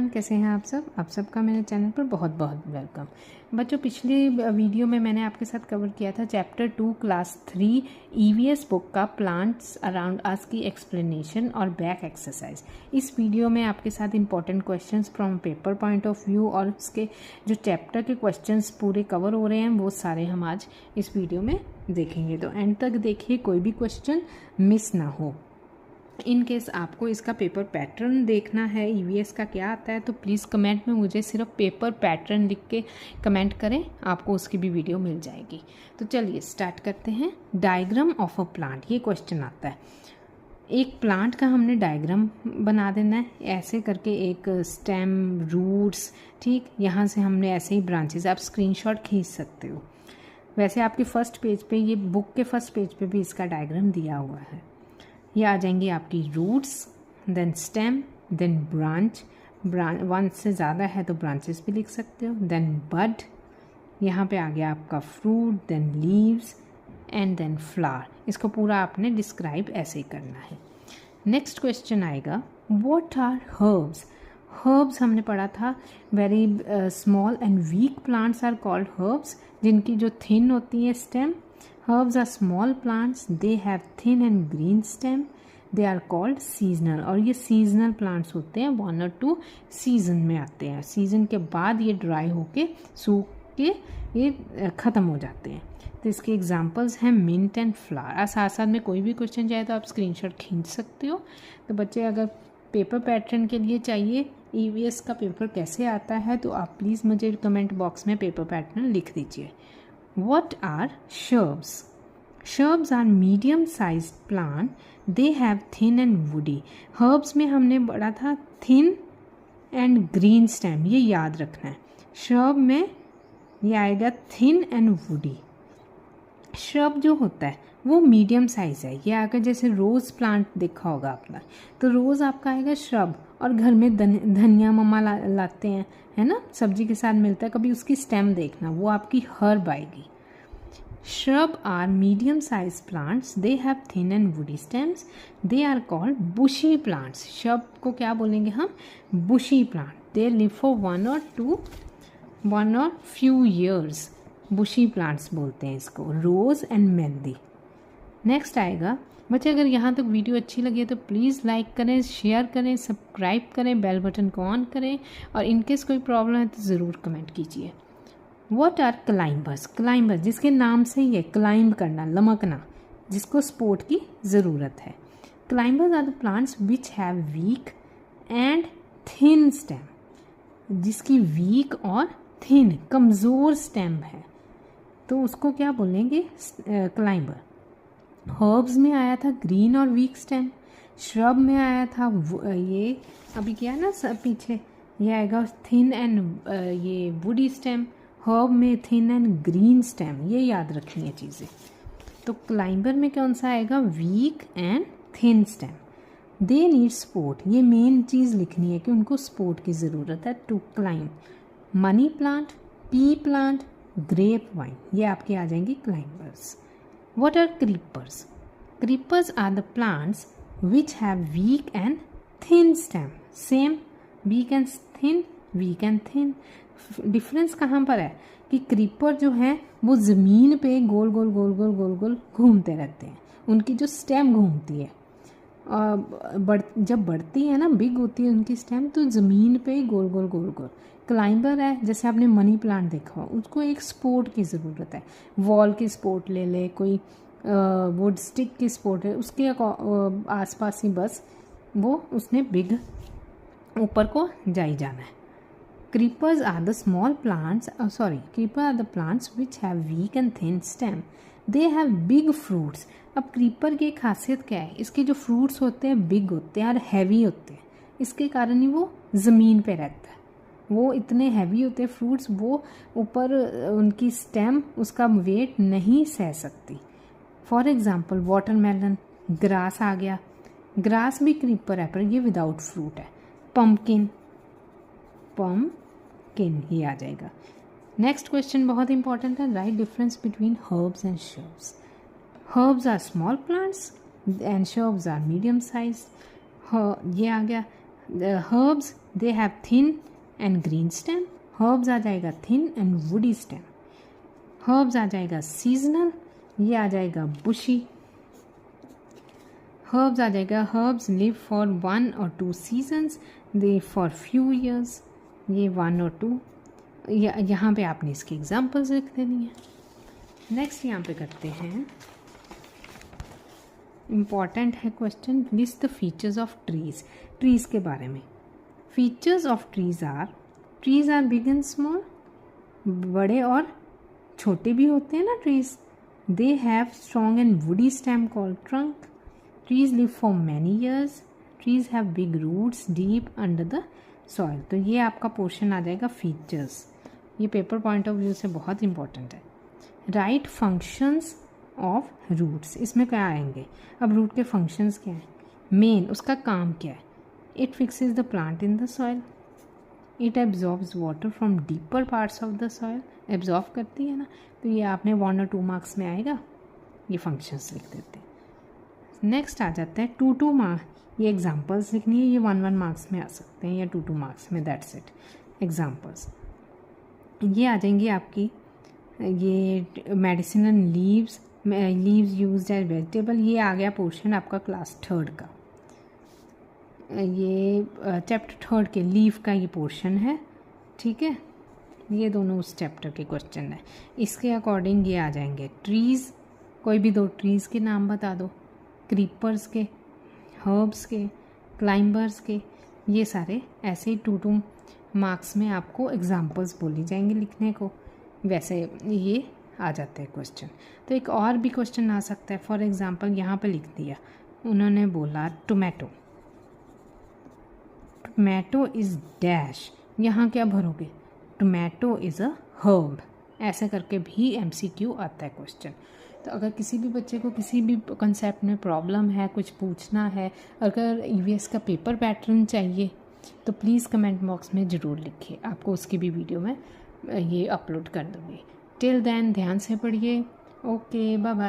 कैसे हैं आप सबका मेरे चैनल पर बहुत बहुत वेलकम। बच्चों, पिछले वीडियो में मैंने आपके साथ कवर किया था चैप्टर 2 क्लास 3 ईवीएस बुक का प्लांट्स अराउंड अस की एक्सप्लेनेशन और बैक एक्सरसाइज। इस वीडियो में आपके साथ important questions from paper point of view और उसके जो चैप्टर के क्वेश्चंस पूरे कवर हो रहे हैं वो सारे हम आज इस वीडियो में देखेंगे। तो एंड तक देखिए, कोई भी क्वेश्चन मिस ना हो। इन केस आपको इसका पेपर पैटर्न देखना है ईवीएस का क्या आता है तो प्लीज़ कमेंट में मुझे सिर्फ पेपर पैटर्न लिख के कमेंट करें, आपको उसकी भी वीडियो मिल जाएगी। तो चलिए स्टार्ट करते हैं। डायग्राम ऑफ अ प्लांट, ये क्वेश्चन आता है। एक प्लांट का हमने डायग्राम बना देना है ऐसे करके, एक स्टेम, रूट्स, ठीक, यहाँ से हमने ऐसे ही ब्रांचेस, आप स्क्रीनशॉट खींच सकते हो। वैसे आपके फर्स्ट पेज पे, ये बुक के फर्स्ट पेज पे भी इसका डायग्राम दिया हुआ है। ये आ जाएंगी आपकी roots, then stem, then branch, one से ज़्यादा है तो ब्रांचेस भी लिख सकते हो, देन बड, यहाँ पे आ गया आपका fruit, then leaves and then flower. इसको पूरा आपने डिस्क्राइब ऐसे ही करना है। नेक्स्ट क्वेश्चन आएगा, व्हाट आर हर्ब्स। हर्ब्स हमने पढ़ा था, very small and weak plants are called herbs, जिनकी जो थिन होती है stem. Herbs are small plants, they have thin and green stem, they are called seasonal। और ये seasonal plants होते हैं, 1 और 2 सीजन में आते हैं। सीजन के बाद ये ड्राई होके सूख के ये ख़त्म हो जाते हैं। तो इसके एग्जांपल्स हैं मिंट एंड फ्लावर। साथ साथ में कोई भी क्वेश्चन चाहे तो आप स्क्रीनशॉट खींच सकते हो। तो बच्चे, अगर पेपर पैटर्न के लिए चाहिए ईवीएस का पेपर कैसे आता है तो आप प्लीज़ मुझे कमेंट बॉक्स में पेपर पैटर्न लिख दीजिए। What are shrubs? Shrubs are medium-sized plant. They have thin and woody. Herbs में हमने पढ़ा था thin and green stem, ये याद रखना है। shrub में ये आएगा thin and woody। shrub जो होता है वो मीडियम साइज़ है। ये आकर जैसे रोज़ प्लांट देखा होगा आपने, तो रोज़ आपका आएगा shrub। और घर में धनिया मम्मा लाते हैं, है ना, सब्जी के साथ मिलता है, कभी उसकी स्टेम देखना, वो आपकी हर्ब आएगी। Shrub are medium sized plants, they have thin and woody stems, they are called bushy plants। shrub को क्या बोलेंगे हम? bushy plant। they live for 1 or few years। bushy plants बोलते हैं इसको, रोज एंड मेहंदी। नेक्स्ट आएगा बच्चे, अगर यहाँ तक वीडियो अच्छी लगी तो प्लीज़ लाइक करें, शेयर करें, सब्सक्राइब करें, बेल बटन को ऑन करें, और इनकेस कोई प्रॉब्लम है तो ज़रूर कमेंट कीजिए। What are climbers. क्लाइंबर्स जिसके नाम से ही है, क्लाइंब करना, लमकना, जिसको सपोर्ट की ज़रूरत है। Climbers are the plants which have weak and thin stem. जिसकी वीक और थिन, कमज़ोर स्टेम है तो उसको क्या बोलेंगे? क्लाइंबर। हर्ब्स में आया था ग्रीन और वीक स्टेम, श्रब में आया था ये अभी क्या ना पीछे, ये आएगा थिन एंड ये वुडी स्टेम। हर्ब में थिन एंड ग्रीन स्टेम, ये याद रखनी है चीज़ें। तो क्लाइंबर में कौन सा आएगा? Weak and thin stem. They need support, ये मेन चीज़ लिखनी है कि उनको सपोर्ट की ज़रूरत है to climb. Money plant, pea plant, grape vine, ये आपके आ जाएंगी climbers. What are creepers? Creepers are the plants which have weak and thin stem. Same, weak and thin, weak and thin. Difference कहाँ पर है कि क्रीपर जो है वो ज़मीन पे गोल गोल गोल गोल गोल गोल घूमते रहते हैं, उनकी जो स्टेम घूमती है, जब बढ़ती है ना, बिग होती है उनकी स्टेम, तो ज़मीन पे गोल गोल गोल गोल। क्लाइंबर है, जैसे आपने मनी प्लांट देखा हो, उसको एक सपोर्ट की ज़रूरत है। वॉल की सपोर्ट ले ले, कोई वुड स्टिक की सपोर्ट है, उसके आसपास ही बस वो उसने बिग ऊपर को जाई जाना है। Creepers are the small plants, creeper are the plants which have weak and thin stem, they have big fruits. अब क्रीपर की खासियत क्या है? इसके जो फ्रूट्स होते हैं बिग होते हैं और हैवी होते हैं, इसके कारण ही वो ज़मीन पे रहता है। वो इतने हैवी होते हैं फ्रूट्स, वो ऊपर उनकी स्टेम उसका वेट नहीं सह सकती। फॉर एग्जांपल वाटरमेलन, ग्रास आ गया, ग्रास भी क्रीपर है पर ये विदाउट फ्रूट है। पम्पकिन ये आ जाएगा। नेक्स्ट क्वेश्चन बहुत इंपॉर्टेंट है, write difference between herbs and shrubs. Herbs are small plants and shrubs are medium size. ये आ गया। Herbs they have thin and green stem, herbs आ जाएगा thin and woody stem. Herbs आ जाएगा seasonal, ये आ जाएगा बुशी। हर्ब्स आ जाएगा herbs live for 1 or 2 seasons, they for few years, ये 1 और 2। यहाँ पे आपने इसकी एग्जाम्पल्स लिख देनी है। नेक्स्ट यहाँ पे करते हैं, इम्पॉर्टेंट है question, list the features of trees. Trees के बारे में features of trees are big and small, बड़े और छोटे भी होते हैं ना trees. They have strong and woody stem called trunk. Trees live for many years. Trees have big roots deep under the soil. तो ये आपका पोर्शन आ जाएगा फीचर्स, ये पेपर पॉइंट ऑफ व्यू से बहुत इंपॉर्टेंट है। राइट फंक्शंस ऑफ रूट्स, इसमें क्या आएंगे, अब रूट के फंक्शंस क्या हैं, मेन उसका काम क्या है, it fixes the plant in the soil, it absorbs water from deeper parts of the soil, absorb करती है ना, तो ये आपने 1 और 2 मार्क्स में आएगा, ये फंक्शंस लिख देते हैं। नेक्स्ट आ जाता है 2 मार्क्स, ये एग्जाम्पल्स लिखनी है, ये 1 मार्क्स में आ सकते हैं या 2 मार्क्स में, दैट्स इट एग्जाम्पल्स। ये आ जाएंगी आपकी, ये medicinal leaves used as vegetable, ये आ गया पोर्शन आपका क्लास 3rd का। ये चैप्टर 3rd के लीव का ये पोर्शन है, ठीक है, ये दोनों उस चैप्टर के क्वेश्चन है। इसके अकॉर्डिंग ये आ जाएंगे ट्रीज़, कोई भी 2 ट्रीज़ के नाम बता दो, क्रीपर्स के, हर्ब्स के, क्लाइंबर्स के, ये सारे ऐसे ही 2 मार्क्स में आपको एग्जाम्पल्स बोली जाएंगी लिखने को, वैसे ये आ जाते हैं क्वेश्चन। तो एक और भी क्वेश्चन आ सकता है, फॉर एग्जांपल यहाँ पे लिख दिया, उन्होंने बोला टोमेटो, टोमेटो इज़ डैश, यहाँ क्या भरोगे, टोमेटो इज़ अ हर्ब, ऐसे करके भी MCQ आता है क्वेश्चन। तो अगर किसी भी बच्चे को किसी भी कंसेप्ट में प्रॉब्लम है, कुछ पूछना है, अगर EVS का पेपर पैटर्न चाहिए तो प्लीज़ कमेंट बॉक्स में ज़रूर लिखिए, आपको उसकी भी वीडियो में ये अपलोड कर दूँगी। टिल देन ध्यान से पढ़िए। Okay, bye bye.